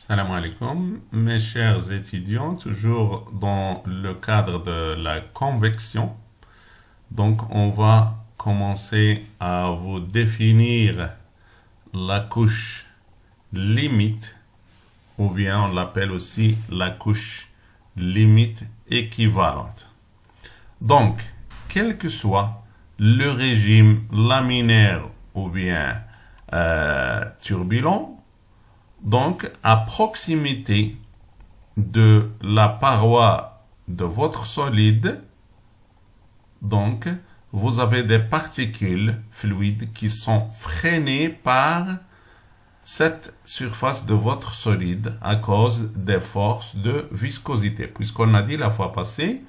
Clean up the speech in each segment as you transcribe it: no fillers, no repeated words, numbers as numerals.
Salam alaikum, mes chers étudiants, toujours dans le cadre de la convection. Donc, on va commencer à vous définir la couche limite, ou bien on l'appelle aussi la couche limite équivalente. Donc, quel que soit le régime laminaire ou bien turbulent, donc, à proximité de la paroi de votre solide, donc, vous avez des particules fluides qui sont freinées par cette surface de votre solide à cause des forces de viscosité. Puisqu'on a dit la fois passée,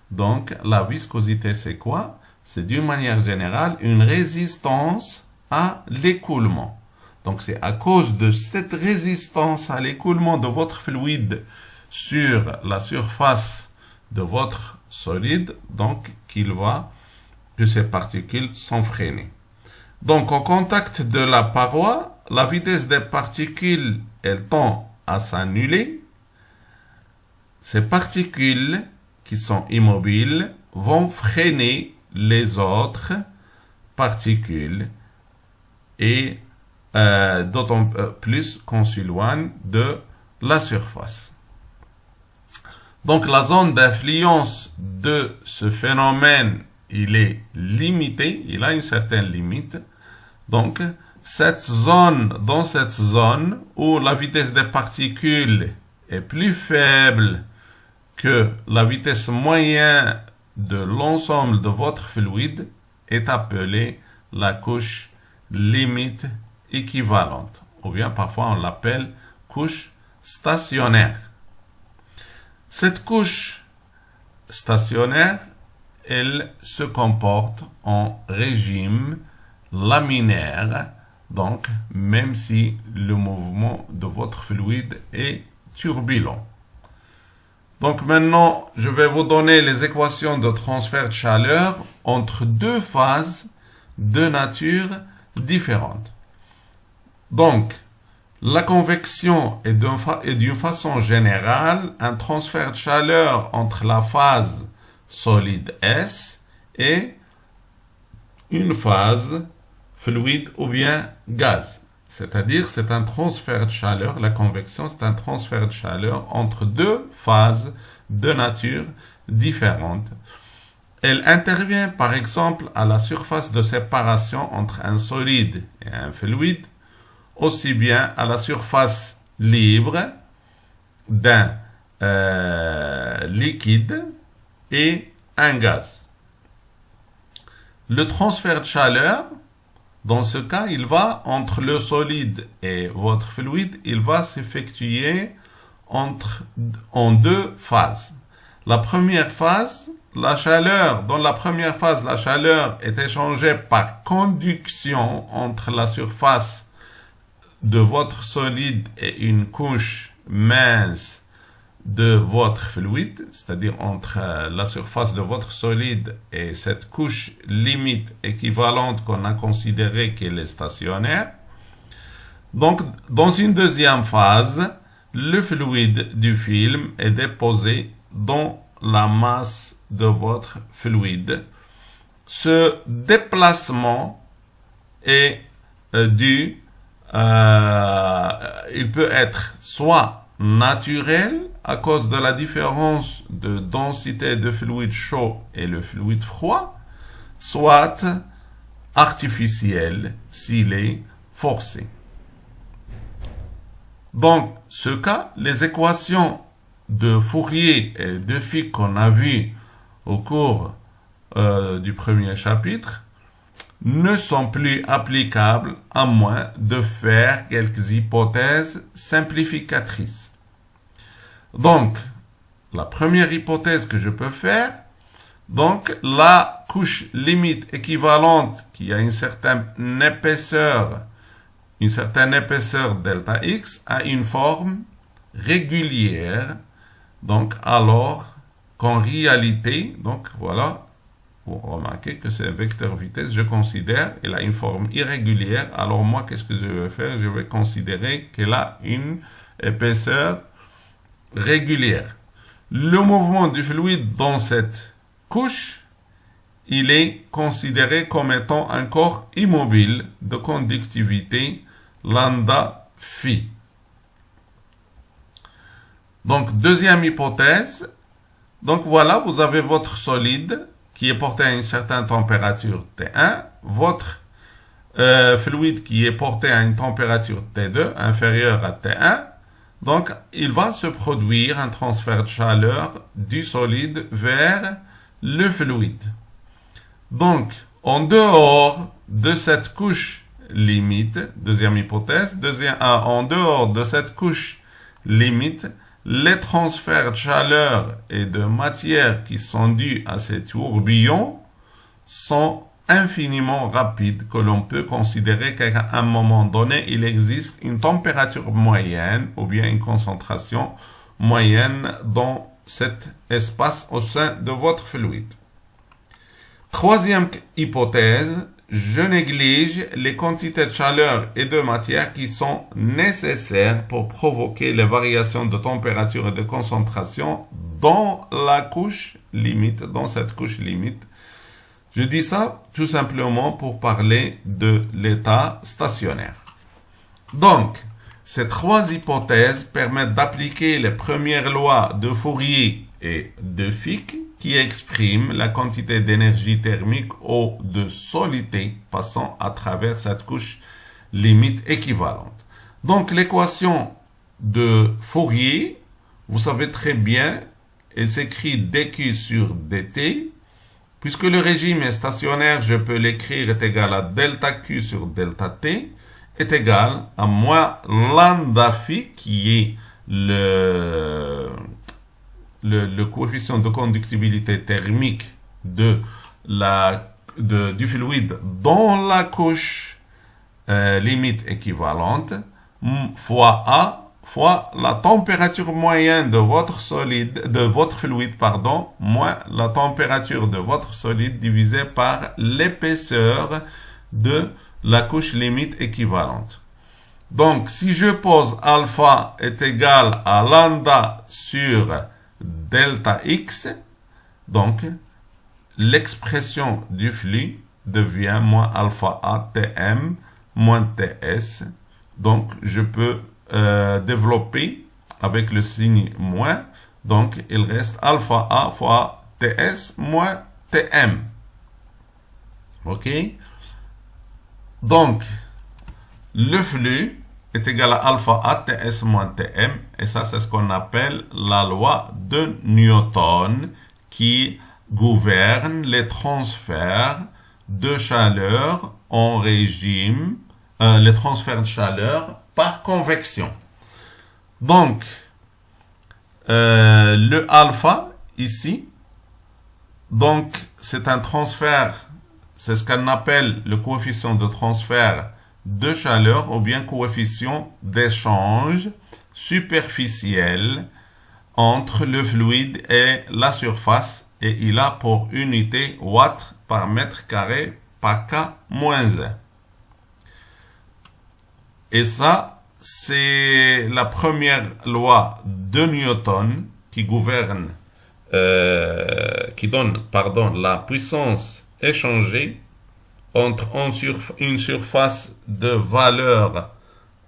donc, la viscosité, c'est quoi? C'est d'une manière générale une résistance à l'écoulement. Donc, c'est à cause de cette résistance à l'écoulement de votre fluide sur la surface de votre solide, donc, que ces particules sont freinées. Donc, au contact de la paroi, la vitesse des particules, elle tend à s'annuler. Ces particules qui sont immobiles vont freiner les autres particules et d'autant plus qu'on s'éloigne de la surface. Donc la zone d'influence de ce phénomène, il est limité, il a une certaine limite. Donc dans cette zone où la vitesse des particules est plus faible que la vitesse moyenne de l'ensemble de votre fluide, est appelée la couche limite équivalente, ou bien parfois on l'appelle couche stationnaire. Cette couche stationnaire, elle se comporte en régime laminaire, donc même si le mouvement de votre fluide est turbulent. Donc maintenant, je vais vous donner les équations de transfert de chaleur entre deux phases de nature différente. Donc, la convection est d'une façon générale un transfert de chaleur entre la phase solide S et une phase fluide ou bien gaz. C'est-à-dire, c'est un transfert de chaleur, la convection, c'est un transfert de chaleur entre deux phases de nature différentes. Elle intervient par exemple à la surface de séparation entre un solide et un fluide, aussi bien à la surface libre d'un liquide et un gaz. Le transfert de chaleur, dans ce cas, il va entre le solide et votre fluide, il va s'effectuer en deux phases. La première phase, dans la première phase, la chaleur est échangée par conduction entre la surface de votre solide et une couche mince de votre fluide, c'est-à-dire entre la surface de votre solide et cette couche limite équivalente qu'on a considérée qu'elle est stationnaire. Donc, dans une deuxième phase, le fluide du film est déposé dans la masse de votre fluide. Ce déplacement est il peut être soit naturel à cause de la différence de densité de fluide chaud et le fluide froid, soit artificiel s'il est forcé. Dans ce cas, les équations de Fourier et de Fick qu'on a vues au cours du premier chapitre ne sont plus applicables à moins de faire quelques hypothèses simplificatrices. Donc, la première hypothèse que je peux faire, donc la couche limite équivalente qui a une certaine épaisseur delta x a une forme régulière, donc alors qu'en réalité, donc voilà, vous remarquez que c'est un vecteur vitesse, je considère, elle a une forme irrégulière. Alors moi, qu'est-ce que je vais faire? Je vais considérer qu'elle a une épaisseur régulière. Le mouvement du fluide dans cette couche, il est considéré comme étant un corps immobile de conductivité lambda phi. Donc, deuxième hypothèse. Donc, voilà, vous avez votre solide qui est porté à une certaine température T1, votre fluide qui est porté à une température T2 inférieure à T1. Donc, il va se produire un transfert de chaleur du solide vers le fluide. Donc, en dehors de cette couche limite, deuxième hypothèse, en dehors de cette couche limite, les transferts de chaleur et de matière qui sont dus à ces tourbillons sont infiniment rapides, que l'on peut considérer qu'à un moment donné, il existe une température moyenne ou bien une concentration moyenne dans cet espace au sein de votre fluide. Troisième hypothèse, je néglige les quantités de chaleur et de matière qui sont nécessaires pour provoquer les variations de température et de concentration dans la couche limite, dans cette couche limite. Je dis ça tout simplement pour parler de l'état stationnaire. Donc, ces trois hypothèses permettent d'appliquer les premières lois de Fourier et de Fick qui expriment la quantité d'énergie thermique ou de solidité passant à travers cette couche limite équivalente. Donc, l'équation de Fourier, vous savez très bien, elle s'écrit dQ sur dt. Puisque le régime est stationnaire, je peux l'écrire est égal à delta Q sur delta T est égal à moins lambda phi qui est le coefficient de conductibilité thermique du fluide dans la couche limite équivalente fois A fois la température moyenne de votre fluide, moins la température de votre solide divisé par l'épaisseur de la couche limite équivalente. Donc, si je pose alpha est égal à lambda sur delta x, donc l'expression du flux devient moins alpha a tm moins ts. Donc, je peux développer avec le signe moins. Donc, il reste alpha a fois ts moins tm. OK? Donc, le flux est égal à alpha a ts moins tm. Et ça, c'est ce qu'on appelle la loi de Newton qui gouverne les transferts de chaleur en régime, les transferts de chaleur par convection. Donc, le alpha ici, donc c'est un transfert, c'est ce qu'on appelle le coefficient de transfert de chaleur ou bien coefficient d'échange superficiel entre le fluide et la surface, et il a pour unité watts par mètre carré par K-1. Et ça, c'est la première loi de Newton qui gouverne, qui donne, la puissance échangée entre une surface de valeur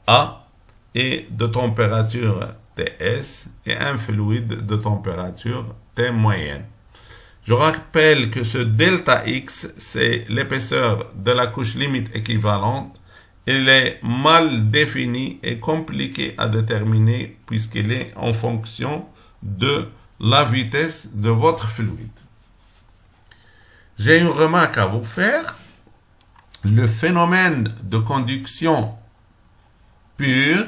A et de température Ts et un fluide de température T moyenne. Je rappelle que ce delta X, c'est l'épaisseur de la couche limite équivalente. Il est mal défini et compliqué à déterminer puisqu'il est en fonction de la vitesse de votre fluide. J'ai une remarque à vous faire. Le phénomène de conduction pure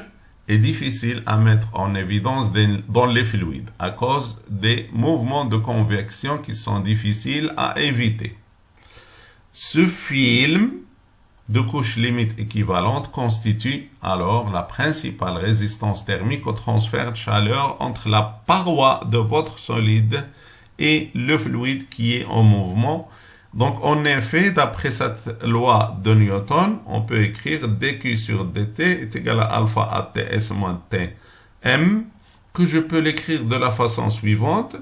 est difficile à mettre en évidence dans les fluides à cause des mouvements de convection qui sont difficiles à éviter. Ce film de couche limite équivalente constitue alors la principale résistance thermique au transfert de chaleur entre la paroi de votre solide et le fluide qui est en mouvement. Donc, en effet, d'après cette loi de Newton, on peut écrire dQ sur dt est égal à alpha a ts moins t M, que je peux l'écrire de la façon suivante.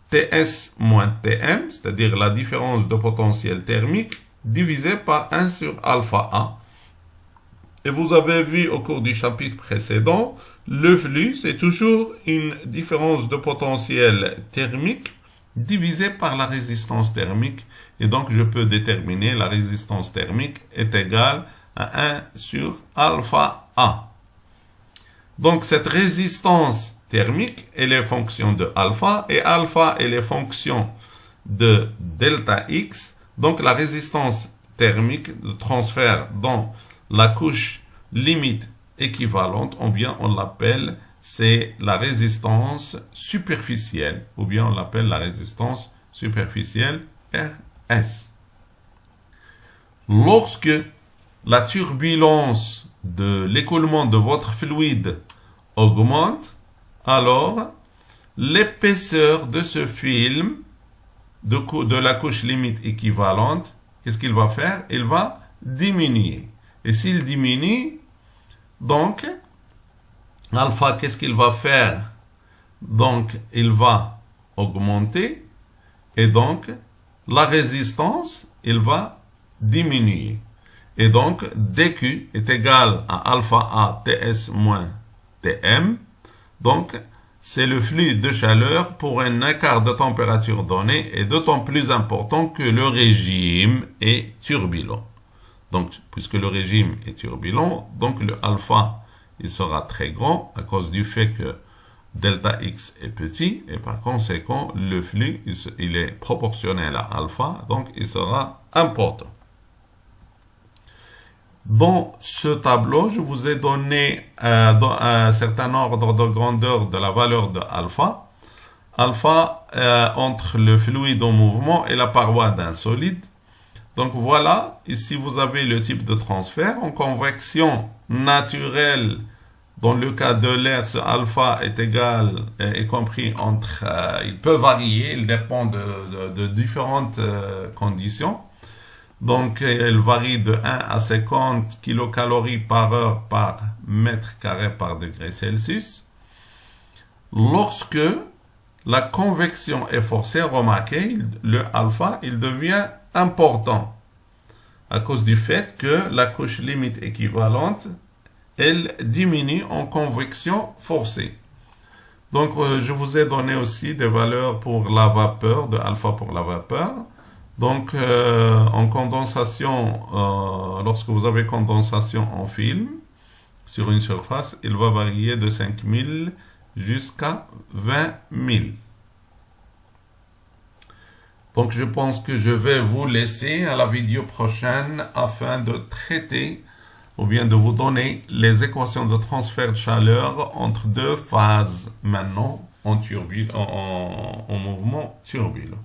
TS moins TM, c'est-à-dire la différence de potentiel thermique, divisé par 1 sur alpha A. Et vous avez vu au cours du chapitre précédent, le flux, c'est toujours une différence de potentiel thermique divisé par la résistance thermique. Et donc, je peux déterminer la résistance thermique est égale à 1 sur alpha A. Donc, cette résistance thermique, elle est fonction de alpha, et alpha, elle est fonction de delta X. Donc, la résistance thermique de transfert dans la couche limite équivalente, ou bien on l'appelle, c'est la résistance superficielle, ou bien on l'appelle la résistance superficielle RS. Lorsque la turbulence de l'écoulement de votre fluide augmente, alors l'épaisseur de ce film de la couche limite équivalente, qu'est-ce qu'il va faire? Il va diminuer. Et s'il diminue, donc, alpha, qu'est-ce qu'il va faire? Donc, il va augmenter, et donc, la résistance, il va diminuer. Et donc, dQ est égal à alpha A TS moins Tm. Donc, c'est le flux de chaleur pour un écart de température donné est d'autant plus important que le régime est turbulent. Donc, puisque le régime est turbulent, donc le alpha, il sera très grand à cause du fait que delta X est petit, et par conséquent, le flux, il est proportionnel à alpha, donc il sera important. Dans ce tableau, je vous ai donné un certain ordre de grandeur de la valeur de alpha. Alpha entre le fluide en mouvement et la paroi d'un solide. Donc voilà, ici vous avez le type de transfert. En convection naturelle, dans le cas de l'air, ce alpha est égal, est compris entre, il peut varier, il dépend de différentes conditions. Donc, elle varie de 1 à 50 kilocalories par heure par mètre carré par degré Celsius. Lorsque la convection est forcée, remarquez, le alpha, il devient important à cause du fait que la couche limite équivalente, elle diminue en convection forcée. Donc, je vous ai donné aussi des valeurs pour la vapeur, de alpha pour la vapeur. Donc, en condensation, lorsque vous avez condensation en film, sur une surface, il va varier de 5000 jusqu'à 20 000. Donc, je pense que je vais vous laisser à la vidéo prochaine afin de traiter ou bien de vous donner les équations de transfert de chaleur entre deux phases, maintenant en mouvement turbulent.